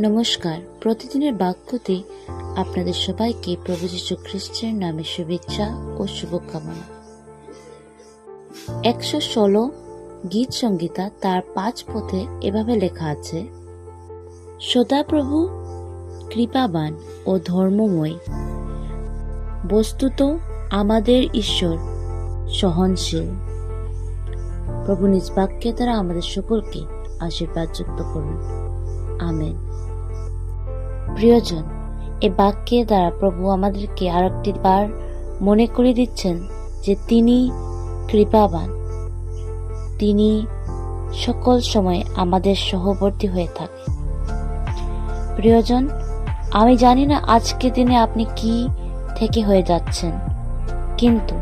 নমস্কার। প্রতিদিনের বাক্যতে আপনাদের সবাইকে প্রভু যীশু খ্রিস্টের নামে শুভেচ্ছা ও শুভকামনা। 116 গীত সংহিতা তার 5 পথে এভাবে লেখা আছে: সদাপ্রভু কৃপাবান ও ধর্মময়, বস্তুত আমাদের ঈশ্বর সহনশীল। প্রভু নিজ বাক্যে দ্বারা আমাদের সকলকে আশীর্বাদ যুক্ত করুন। আমেন। প্রিয়জন, এ বাক্যের দ্বারা প্রভু আমাদেরকে আরেকটি বার মনে করে দিচ্ছেন যে তিনি কৃপাবান, তিনি সকল সময় আমাদের সহবর্তী হয়ে থাকে। প্রিয়জন, আমি জানি না আজকে দিনে আপনি কি থেকে হয়ে যাচ্ছেন, কিন্তু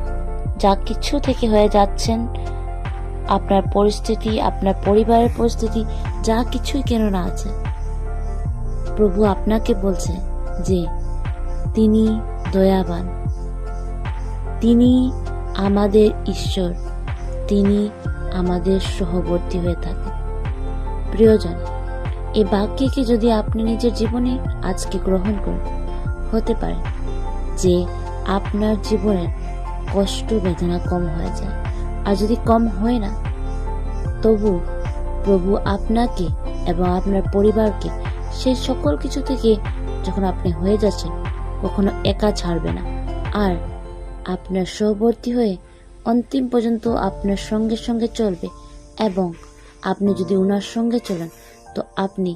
যা কিছু থেকে হয়ে যাচ্ছেন, আপনার পরিস্থিতি, আপনার পরিবারের পরিস্থিতি, যা কিছুই কেন না আছে, প্রভু আপনাকে বলছে যে তিনি দয়াবান, তিনি আমাদের ঈশ্বর, তিনি আমাদের সহবর্তী হয়ে থাকেন। প্রিয়জন, এই বাক্যকে যদি আপনি নিজের জীবনে আজকে গ্রহণ করেন, হতে পারে যে আপনার জীবনের কষ্ট বেদনা কম হয়ে যায়। আর যদি কম হয় না, তবু প্রভু আপনাকে এবং আপনার পরিবারকে সেই সকল কিছু থেকে যখন আপনি হয়ে যাচ্ছেন, কখনো একা ছাড়বে না, আর আপনার সহবর্তী হয়ে অন্তিম পর্যন্ত আপনার সঙ্গে সঙ্গে চলবে। এবং আপনি যদি ওনার সঙ্গে চলেন, তো আপনি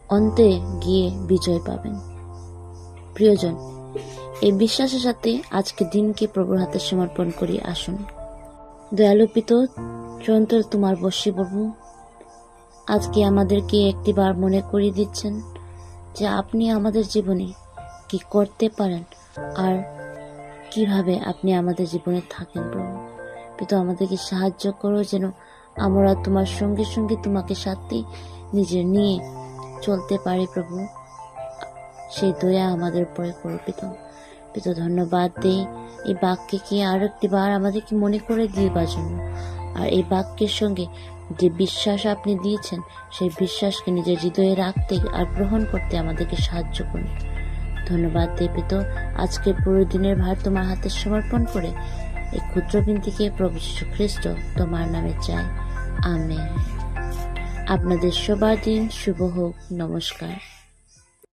অন্তে গিয়ে বিজয় পাবেন। প্রিয়জন, এই বিশ্বাসের সাথে আজকে দিনকে প্রভুর হাতে সমর্পণ করি। আসুন। দয়ালু পিতা, চরণতলে তোমার বসি প্রভু, আজকে আমাদেরকে একটিবার মনে করিয়ে দিচ্ছেন যে আপনি আমাদের জীবনে কি করতে পারেন আর কিভাবে আপনি আমাদের জীবনে থাকেন। প্রভু পিতা, আমাদেরকে সাহায্য করো যেন আমরা তোমার সঙ্গে সঙ্গে তোমাকে সাথে নিজের নিয়ে চলতে পারি। প্রভু, সেই দয়া আমাদের উপরে করো। পিতা পিতা, ধন্যবাদ দেই এই বাক্যকে আর একটিবার আমাদেরকে মনে করে দিবার জন্য। আর এই বাক্যের সঙ্গে যে বিশ্বাস আপনি দিয়েছেন, সেই বিশ্বাসকে নিজের হৃদয়ে রাখতে আর গ্রহণ করতে আমাদেরকে সাহায্য করুন। ধন্যবাদ দেই পিতা। আজকের পুরো দিনের ভার তোমার হাতে সমর্পণ করে এই ক্ষুদ্র বিনতিকে প্রভু যীশু খ্রিস্ট তোমার নামে চাই। আমেন। আপনাদের সবার দিন শুভ হোক। নমস্কার।